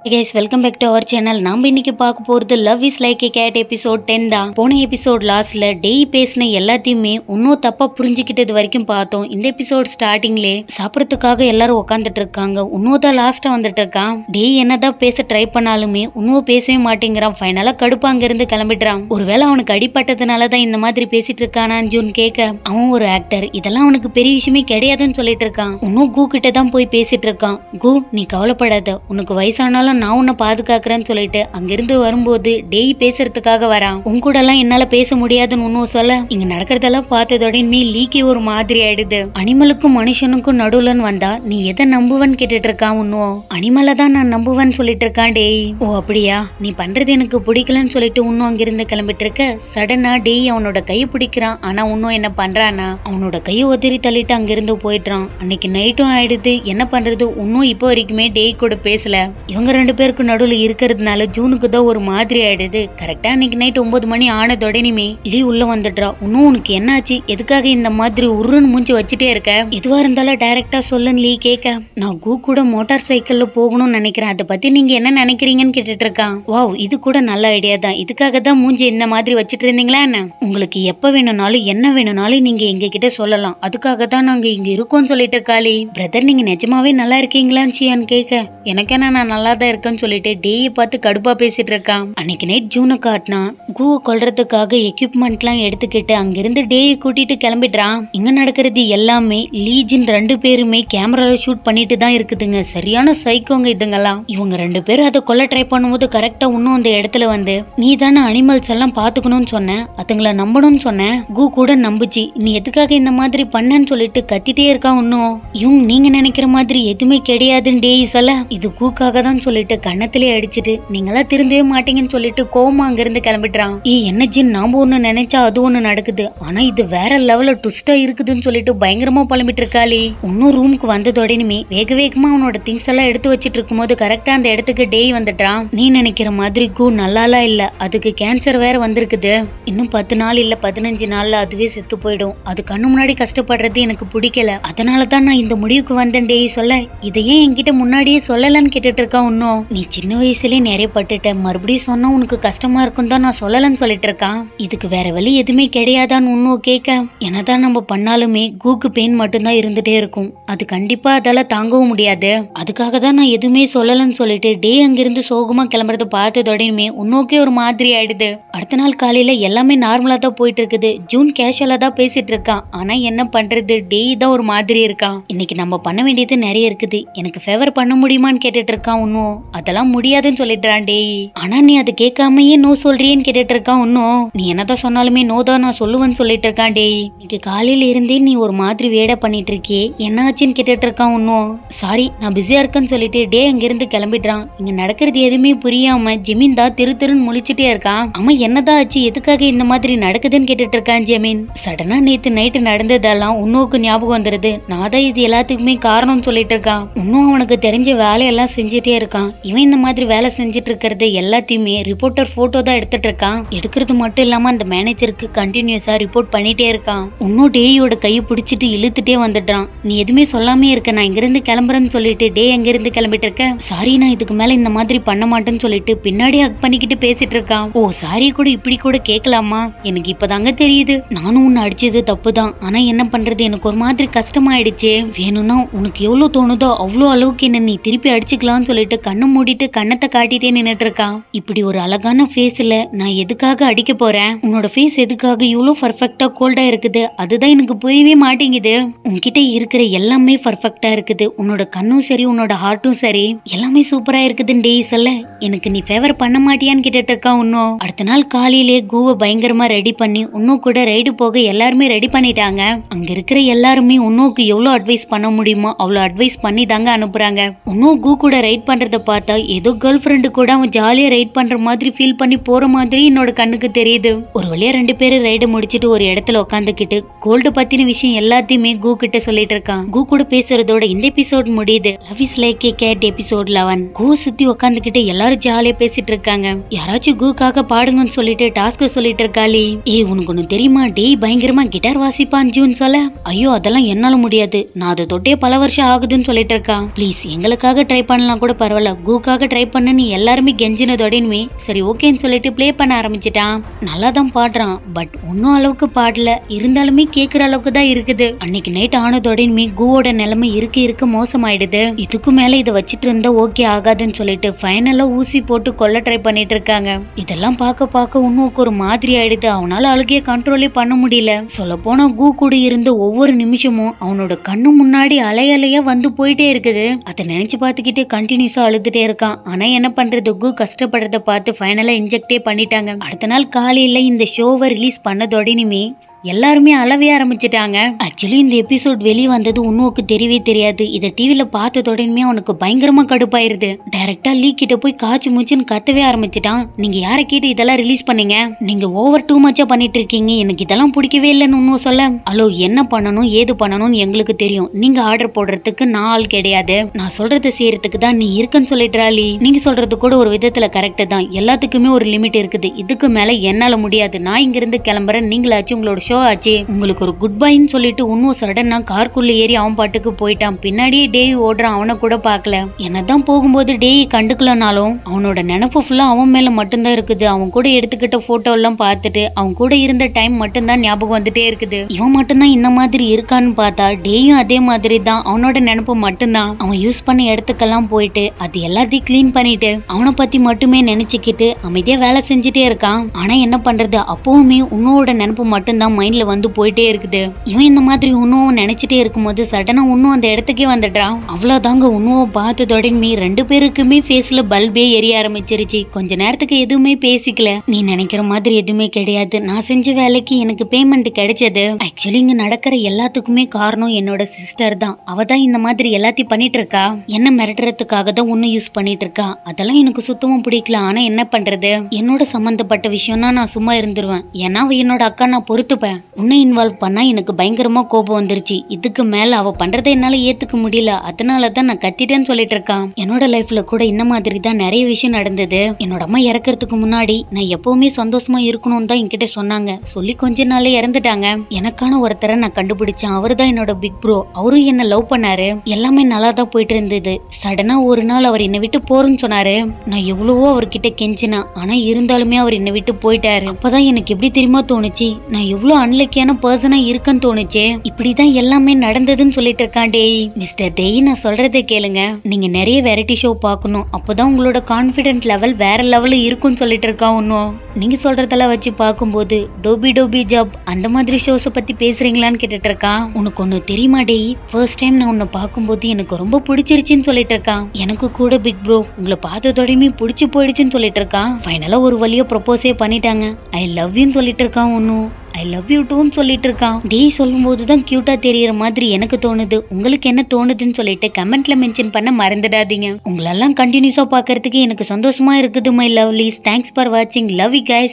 Guys welcome back to our channel. நாம இன்னைக்கு பார்க்க போறது love is like a cat episode 10 தான். போன எபிசோட் லாஸ்ட்ல டேய் பேசின எல்லாத்தையுமே இன்னும் தப்பா புரிஞ்சுக்கிட்டது வரைக்கும் பார்த்தோம். இந்த எபிசோட் ஸ்டார்டிங்லே சாப்பிடறதுக்காக எல்லாரும் உட்காந்துட்டு இருக்காங்க. இன்னும் தான் லாஸ்டா வந்துட்டு இருக்கான். டேய் என்னதான் பேச ட்ரை பண்ணாலுமே இன்னும் பேசவே மாட்டேங்கிறான். ஃபைனலா கடுப்பா அங்க இருந்து கிளம்பிடுறான். ஒருவேளை அவனுக்கு அடிப்பட்டதுனாலதான் இந்த மாதிரி பேசிட்டு இருக்கானான்னு ஜூன் கேட்க, அவன் ஒரு ஆக்டர், இதெல்லாம் அவனுக்கு பெரிய விஷயமே கிடையாதுன்னு சொல்லிட்டு இருக்கான். இன்னும் கூ கிட்ட தான் போய் பேசிட்டு இருக்கான். கூ நீ கவலைப்படாத, உனக்கு வயசானாலும் நான் உன்னை பாதுகாக்கிறேன்னு சொல்லிட்டு அங்கிருந்து வரும்போது டேய் பேசுறதுக்காக வரான். உன் கூட எல்லாம் என்னால பேச முடியாதுன்னு ஒன்னும் சொல்ல, இங்க நடக்கிறதெல்லாம் பார்த்ததோட லீக்கே ஒரு மாதிரி ஆயிடுது. அனிமலுக்கும் மனுஷனுக்கும் நடுவுலன்னு வந்தா நீ எதை நம்புவன்னு கேட்டுட்டு இருக்கான். இன்னும் அனிமலை தான் நான் நம்புவேன்னு சொல்லிட்டு இருக்கான் டேய். ஓ அப்படியா, நீ பண்றது எனக்கு பிடிக்கலன்னு சொல்லிட்டு இன்னும் அங்கிருந்து கிளம்பிட்டு இருக்க. சடனா டேய் அவனோட கையை பிடிக்கிறான். ஆனா இன்னும் என்ன பண்றானா, அவனோட கையை உதறி தள்ளிட்டு அங்கிருந்து போயிட்டான். அன்னைக்கு நைட்டும் ஆயிடுது. என்ன பண்றது, இன்னும் இப்போ வரைக்குமே டேய் கூட பேசல. இவங்க ரெண்டு பேருக்கு நடுவுல இருக்கிறதுனால ஜூனுக்கு தான் ஒரு மாதிரி ஆயிடுது. கரெக்டா அன்னைக்கு நைட் 9 மணி ஆனதோடனே லீ உள்ள வந்துடுறா. இன்னும் உனக்கு என்னாச்சு, எதுக்காக இந்த மாதிரி உருன்னு மூஞ்சி வச்சுட்டே இருக்க, எதுவா இருந்தாலும் டைரக்டா சொல்லுன்னு லீ கேட்க, நான் கூ கூட மோட்டார் சைக்கிள்ல போகணும்னு நினைக்கிறேன், அதை பத்தி நீங்க என்ன நினைக்கிறீங்கன்னு கேட்டுட்டு இருக்கான். வாவ் இது கூட நல்ல ஐடியா தான், இதுக்காக தான் மூஞ்சி இந்த மாதிரி வச்சுட்டு இருந்தீங்களா என்ன? உங்களுக்கு எப்ப வேணும்னாலும் என்ன வேணும்னாலும் நீங்க எங்க கிட்ட சொல்லலாம், அதுக்காக தான் நாங்க இங்க இருக்கோம்னு சொல்லிட்டு இருக்காளி. பிரதர் நீங்க நிஜமாவே நல்லா இருக்கீங்களான்னு சியான்னு கேட்க, எனக்கு என்ன நான் நல்லா தான் இருக்கேன்னு சொல்லிட்டு டேயை பார்த்து கடுப்பா பேசிட்டு இருக்கான். அன்னைக்கு நைட் ஜூனை காட்டினா கூவை கொல்றதுக்காக எக்யூப்மெண்ட் எல்லாம் எடுத்துக்கிட்டு அங்கிருந்து டேயை கூட்டிட்டு கிளம்பிடுறான். இங்க நடக்கிறது எல்லாமே லீஜின் ரெண்டு பேருமே கேமரால ஷூட் பண்ணிட்டு தான் இருக்குதுங்க. சரியான சைக்கோங்க இதுங்கெல்லாம். இவங்க ரெண்டு பேரும் அதை கொல்ல ட்ரை பண்ணும்போது கரெக்டா இன்னும் அந்த இடத்துல வந்து, நீ தானே அனிமல்ஸ் எல்லாம் பாத்துக்கணும்னு சொன்ன, அதுங்களை நம்பணும்னு சொன்ன, கூ கூட நம்புச்சு, நீ எதுக்காக இந்த மாதிரி பண்ணன்னு சொல்லிட்டு கத்திட்டே இருக்கா. இன்னும் இவங்க நீங்க நினைக்கிற மாதிரி எதுவுமே கிடையாதுன்னு டேய் சொல்ல, இது கூக்காக தான் சொல்லிட்டு கண்ணத்திலே அடிச்சுட்டு நீங்களா திருந்தவே மாட்டீங்கன்னு சொல்லிட்டு கோமா அங்க இருந்து கிளம்பிடுறான். என்ன ஜின், நாம ஒண்ணு நினைச்சா அது ஒண்ணு நடக்குது, ஆனா இது வேற லெவல்ல ட்விஸ்டா இருக்குதுன்னு சொல்லிட்டு பயங்கரமா புலம்பிட்டு இருக்காளி. இன்னும் ரூமுக்கு வந்ததோடனுமே வேக வேகமா அவனோட திங்ஸ் எல்லாம் எடுத்து வச்சிட்டு இருக்கும் போது கரெக்டா அந்த இடத்துக்கு டேய் வந்துட்டான். நீ நினைக்கிற மாதிரி கூ நல்லாலாம் இல்ல, அதுக்கு கேன்சர் வேற வந்திருக்குது. இன்னும் 10 நாள் இல்ல 15 நாள்ல அதுவே செத்து போயிடும். அது கண்ணு முன்னாடி கஷ்டப்படுறது எனக்கு பிடிக்கல, அதனாலதான் நான் இந்த முடிவுக்கு வந்தேன் டேய் சொல்ல, இதையே என்கிட்ட முன்னாடியே சொல்லலன்னு கேட்டுட்டு இருக்கான். இன்னும் நீ சின்ன வயசுலயே நிறைய பட்டுட்ட, மறுபடியும் சொன்னா உனக்கு கஷ்டமா இருக்கும் தான் நான் சொல்லலன்னு சொல்லிட்டு இருக்கான். இதுக்கு வேற வழி எதுவுமே கிடையாதான்னு இன்னும் கேட்க, என்னதான் நம்ம பண்ணாலுமே கூக்கு பெயின் மட்டும்தான் இருந்துட்டே இருக்கும், அது கண்டிப்பா அதால தாங்கவும் முடியாது, அதுக்காக தான் நான் எதுவுமே சொல்லலன்னு சொல்லிட்டு டே அங்கிருந்து சோகமா கிளம்புறது பார்த்ததோடனே உன்னோக்கே ஒரு மாதிரி ஆயிடுது. அடுத்த நாள் காலையில எல்லாமே நார்மலா தான் போயிட்டு இருக்குது. ஜூன் கேஷுவலா தான் பேசிட்டு இருக்கான். ஆனா என்ன பண்றது, டே தான் ஒரு மாதிரி இருக்கான். இன்னைக்கு நம்ம பண்ண வேண்டியது நிறைய இருக்குது, எனக்கு ஃபேவர் பண்ண முடியுமான்னு கேட்டுட்டு இருக்கான். இன்னும் அதெல்லாம் முடியாதுன்னு சொல்லிடுறான் டேய். ஆனா நீ அதை கேட்காமயே நோ சொல்றியேன்னு கேட்டுட்டு இருக்கான். இன்னும் நீ என்னதான் சொன்னாலுமே நோ தான் நான் சொல்லுவேன்னு சொல்லிட்டு இருக்கான் டேய். இன்னைக்கு காலையில இருந்தே நீ ஒரு மாதிரி வேட பண்ணிட்டு இருக்கியே, என்ன ஆச்சுன்னு கேட்டுட்டு இருக்கான். இன்னும் சாரி நான் பிஸியா இருக்கேன்னு சொல்லிட்டு டே அங்கிருந்து கிளம்பிடுறான். இங்க நடக்கிறது எதுவுமே புரியாம ஜெமீன் தான் திருன்னு முழிச்சுட்டே இருக்கான். அவன் என்னதான் ஆச்சு, எதுக்காக இந்த மாதிரி நடக்குதுன்னு கேட்டுட்டு இருக்கான் ஜெமீன். சடனா நேத்து நைட்டு நடந்ததெல்லாம் உன்னோக்கு ஞாபகம் வந்துருது, நான் தான் இது எல்லாத்துக்குமே காரணம்னு சொல்லிட்டு இருக்கான். இன்னும் அவனுக்கு தெரிஞ்ச வேலையெல்லாம் செஞ்சுட்டே இருக்கான். இவன் இந்த மாதிரி வேலை செஞ்சுட்டு இருக்கிறது எல்லாத்தையுமே ரிப்போர்ட்டர் போட்டோ தான் எடுத்துட்டு இருக்கான். எடுக்கிறது மட்டும் இல்லாம அந்த மேனேஜருக்கு கண்டினியூஸா ரிப்போர்ட் பண்ணிட்டே இருக்கான். இன்னும் டேயோட கையை பிடிச்சிட்டு இழுத்துட்டே வந்துட்டான். நீ எதுவுமே சொல்லாமே இருக்க, நான் இங்கிருந்து கிளம்புறேன்னு சொல்லிட்டு டே அங்கிருந்து கிளம்பிட்டு இருக்க. சாரி நான் இதுக்கு மேல இந்த மாதிரி பண்ண மாட்டேன்னு சொல்லிட்டு பின்னாடி ஹக் பண்ணிக்கிட்டு பேசிட்டு இருக்கான். ஓ சாரி கூட இப்படி கூட கேட்கலாமா, எனக்கு இப்பதாங்க தெரியுது நானும் உன்னை அடிச்சது தப்புதான், ஆனா என்ன பண்றது எனக்கு ஒரு மாதிரி கஷ்டமாயிடுச்சு, வேணும்னா உனக்கு எவ்வளவு தோணுதோ அவ்வளவு அளவுக்கு என்ன நீ திருப்பி அடிச்சுக்கலாம்னு சொல்லிட்டு கண்ணை மூடிட்டு கண்ணத்தை காட்டிட்டே நின்னுட்டு இருக்கான். இப்படி ஒரு அழகான ஃபேஸ்ல நான் எதுக்காக அடிக்க போறேன், உன்னோட ஃபேஸ் எதுக்காக இவ்வளவு பர்ஃபெக்டா கோல்டா இருக்குது, அதுதான் எனக்கு புரியவே மாட்டேங்குது, உன்கிட்ட இருக்கிற எல்லாமே பர்ஃபெக்டா இருக்குது, உன்னோட கண்ணும் சரி உன்னோட ஹார்ட்டும் சரி எல்லாமே சூப்பரா இருக்குதுன்னு டேய் சொல்ல, எனக்கு நீ ஃபேவர் பண்ண மாட்டியான்னு கேட்டுட்டு இருக்கான். இன்னும் அடுத்த நாள் காலையிலே கூவை பயங்கரமா ரெடி பண்ணி இன்னும் கூட ரைடு போக எல்லாருமே ரெடி பண்ணிட்டாங்க. அங்க இருக்கிற எல்லாருமே உன்னோக்கு எவ்வளவு அட்வைஸ் பண்ண முடியுமோ அவ்வளவு அட்வைஸ் பண்ணி தாங்க அனுப்புறாங்க. இன்னும் கூ கூட ரைட் பண்றத பார்த்தா ஏதோ கேர்ள் ஃப்ரெண்டு கூட அவன் ஜாலியா ரைட் பண்ற மாதிரி ஃபீல் பண்ணி போற மாதிரி என்னோட கண்ணுக்கு தெரியுது. ஒரு வழியா ரெண்டு பேரும் ரைடு முடிச்சிட்டு ஒரு இடத்துல உட்காந்துக்கிட்டு கோல்டு பத்தின விஷயம் எல்லாத்தையுமே கூ கிட்ட சொல்லிட்டு இருக்கான். கூ கூட பேசுறதோட இந்த எபிசோட் முடியுது. Love is like a cat episode 11. கூ சுத்தி உட்காந்துக்கிட்டு எல்லாரும் ஜாலியா பேசிட்டு இருக்காங்க. யாராச்சும் கூக்காக பாடுங்கன்னு சொல்லிட்டு டாஸ்க் சொல்லிட்டு இருக்காளி. உனக்கு ஒண்ணு தெரியுமா, டேய் பயங்கரமா கிட்டார் வாசிப்பான் ஜூன் சொல்ல, ஐயோ அதெல்லாம் என்னால முடியாது, நான் அதை தொட்டே பல வருஷம் ஆகுதுன்னு சொல்லிட்டு இருக்கான். ப்ளீஸ் எங்களுக்காக ட்ரை பண்ணலாம் கூட பரவாயில்ல, பரவாயில்ல கூக்காக ட்ரை பண்ணு எல்லாருமே கெஞ்சினதோடனுமே சரி ஓகேன்னு சொல்லிட்டு ப்ளே பண்ண ஆரம்பிச்சிட்டான். நல்லா தான் பாடுறான், பட் ஒன்னும் அளவுக்கு பாடல, இருந்தாலுமே கேக்குற அளவுக்கு தான் இருக்குது. அன்னைக்கு நைட் ஆனதோடனுமே கூவோட நிலைமை இருக்க மோசமாயிடுது. இதுக்கு மேல இதை வச்சிட்டு இருந்தா ஓகே ஆகாதுன்னு சொல்லிட்டு ஃபைனலா ஊசி போட்டு கொல்ல ட்ரை பண்ணிட்டு இருக்காங்க. இதெல்லாம் பார்க்க உன்னுக்கு ஒரு மாதிரி ஆயிடுது. அவனால அழுகைய கண்ட்ரோலே பண்ண முடியல. சொல்ல போனா கூ கூட இருந்த ஒவ்வொரு நிமிஷமும் அவனோட கண்ணு முன்னாடி அலையா வந்து போயிட்டே இருக்குது. அதை நினைச்சு பார்த்துக்கிட்டு கண்டினியூஸா அழுதுட்டே இருக்கான். ஆனா என்ன பண்றது, கூ கஷ்டப்படுறத பார்த்து ஃபைனலா இன்ஜெக்டே பண்ணிட்டாங்க. அடுத்த நாள் காலையில இந்த ஷோவை ரிலீஸ் பண்ணதோடனுமே எல்லாருமே அழவே ஆரம்பிச்சிட்டாங்க. ஆக்சுவலி இந்த எபிசோட் வெளியே வந்தது உன்னுக்கு தெரியவே தெரியாது. இதை டிவில பார்த்ததோடனே அவனுக்கு பயங்கரமா கடுப்பாயிருது. டைரக்டா லீ கிட்ட போய் காய்ச்சி மூச்சுன்னு கத்தவே ஆரம்பிச்சிட்டான். நீங்க யாரை கேட்டு இதெல்லாம் ரிலீஸ் பண்ணீங்க? நீங்க ஓவர் டூ மச்சா பண்ணிட்டு இருக்கீங்க, எனக்கு இதெல்லாம் பிடிக்கவே இல்லைன்னு ஒன்னும் சொல்ல. ஹலோ, என்ன பண்ணணும் ஏது பண்ணணும்னு எங்களுக்கு தெரியும். நீங்க ஆர்டர் போடுறதுக்கு நான் ஆள் கிடையாது. நான் சொல்றதை செய்யறதுக்கு தான் நீ இருக்குன்னு சொல்லிட்டுறா லீ. நீங்க சொல்றது கூட ஒரு விதத்துல கரெக்ட் தான். எல்லாத்துக்குமே ஒரு லிமிட் இருக்குது. இதுக்கு மேல என்னால முடியாது. நான் இங்க இருந்து கிளம்புறேன். நீங்களாச்சும் உங்களோட ஷோ ஆச்சு, உங்களுக்கு ஒரு குட் பைன்னு சொல்லிட்டு இன்னும் சடனா கார்க்குள்ள ஏறி அவன் பாட்டுக்கு போயிட்டான். பின்னாடியே டேய் ஓடுறான். அவனை கூட பாக்கல. என்னதான் போகும்போது டேய் கண்டுக்கலனாலும் அவனோட நினைப்பு ஃபுல்லா அவன் மேல மட்டும்தான் இருக்குது. அவன் கூட எடுத்துக்கிட்ட போட்டோ எல்லாம் பார்த்துட்டு அவன் கூட இருந்த டைம் மட்டும்தான் ஞாபகம் வந்துட்டே இருக்குது. இவன் மட்டும்தான் இந்த மாதிரி இருக்கான்னு பார்த்தா டேயும் அதே மாதிரி தான். அவனோட நினைப்பு மட்டும்தான். அவன் யூஸ் பண்ண இடத்துக்கெல்லாம் போயிட்டு அது எல்லாத்தையும் கிளீன் பண்ணிட்டு அவனை பத்தி மட்டுமே நினைச்சுக்கிட்டு அமைதியா வேலை செஞ்சுட்டே இருக்கான். ஆனா என்ன பண்றது, அப்பவுமே உன்னோட நினைப்பு மட்டும்தான் மைண்ட்ல வந்து போயிட்டே இருக்குது. இவன் இந்த மாதிரி உன்னும் நினைச்சிட்டே இருக்கும்போது சடனா உன்னும் அந்த இடத்துக்கே வந்துட்டான். அவ்வளவுதாங்க, உன்னும் பார்த்ததோடனே ரெண்டு பேருக்குமே ஃபேஸ்ல பல்பே எரிய ஆரம்பிச்சிருச்சு. கொஞ்ச நேரத்துக்கு எதுவுமே பேசிக்கல. நீ நினைக்கிற மாதிரி எதுவுமே கிடையாது. நான் செஞ்ச வேலைக்கு எனக்கு பேமெண்ட் கிடைச்சது. ஆக்சுவலி இங்க நடக்கிற எல்லாத்துக்குமே காரணம் என்னோட சிஸ்டர் தான். அவ தான் இந்த மாதிரி எல்லாத்தையும் பண்ணிட்டு இருக்கா. என்ன மிரட்டுறதுக்காக தான் ஒன்னு யூஸ் பண்ணிட்டு இருக்கா. அதெல்லாம் எனக்கு சுத்தமா பிடிக்கல. ஆனா என்ன பண்றது, என்னோட சம்பந்தப்பட்ட விஷயம்னா நான் சும்மா இருந்துருவேன். ஏன்னா அவ என்னோட அக்கா, நான் பொறுத்துப்பேன். உன்னை இன்வால்வ் பண்ணா எனக்கு பயங்கரமா கோபம் வந்துருச்சு. இதுக்கு மேல அவ பண்றதை என்னால ஏத்துக்க முடியல. அதனாலதான் நான் கத்திட்டேன்னு சொல்லிட்டு இருக்கான். என்னோட லைஃப்ல கூட இந்த மாதிரி தான் நிறைய விஷயம் நடந்தது. என்னோட அம்மா இறக்கறதுக்கு முன்னாடி நான் எப்பவுமே சந்தோஷமா இருக்கணும்னு தான் என்கிட்ட சொன்னாங்க. சொல்லி கொஞ்ச நாளே இறந்துட்டாங்க. எனக்கான ஒருத்தரை நான் கண்டுபிடிச்சேன். அவரு தான் என்னோட பிக் ப்ரோ. அவரும் என்ன லவ் பண்ணாரு. எல்லாமே நல்லா தான் போயிட்டு இருந்தது. சடனா ஒரு நாள் அவர் என்னை விட்டு போறேன்னு சொன்னாரு. நான் எவ்வளவோ அவர்கிட்ட கெஞ்சினா, ஆனா இருந்தாலுமே அவர் என்னை விட்டு போயிட்டாரு. அப்பதான் எனக்கு எப்படி தெரியுமா தோணுச்சு, நான் எவ்வளவு அன்லக்கியான பர்சனா இருக்குன்னு தோணுச்சு. இப்படிதான் எல்லாமே நடந்ததுன்னு சொல்லிட்டு இருக்கான் டேய். மிஸ்டர் டேய், நான் சொல்றதை கேளுங்க. நீங்க நிறைய வெரைட்டி ஷோ பார்க்கணும். அப்பதான் உங்களோட கான்பிடென்ட் லெவல் வேற லெவல்ல இருக்கும்னு சொல்லிட்டு இருக்கான். ஒன்னும் நீங்க சொல்றதெல்லாம் வச்சு பார்க்கும்போது டோபி ஜாப் அந்த மாதிரி ஷோஸ பத்தி பேசுறீங்களான்னு கேட்டுட்டு இருக்கான். உனக்கு ஒண்ணு தெரியுமா டேய், ஃபர்ஸ்ட் டைம் நான் உன்னை பார்க்கும்போது எனக்கு ரொம்ப பிடிச்சிருச்சுன்னு சொல்லிட்டு இருக்கான். எனக்கு கூட பிக் ப்ரோ உங்களை பார்த்ததோடையுமே பிடிச்சு போயிடுச்சுன்னு சொல்லிட்டு இருக்கான். ஃபைனலா ஒரு வழியா ப்ரொபோஸே பண்ணிட்டாங்க. ஐ லவ் யூன்னு சொல்லிட்டு இருக்கான். ஒன்னும் ஐ லவ் யூ டூன்னு சொல்லிட்டு இருக்கான். டேய் சொல்லும் போதுதான் கியூட்டா தெரியற மாதிரி எனக்கு தோணுது. உங்களுக்கு என்ன தோணுதுன்னு சொல்லிட்டு கமெண்ட்ல மென்ஷன் பண்ண மறந்துடாதீங்க. உங்களெல்லாம் கண்டினியூஸா பாக்குறதுக்கு எனக்கு சந்தோஷமா இருக்குது மை லவ்லீஸ். தேங்க்ஸ் ஃபார் வாட்சிங். Love you guys.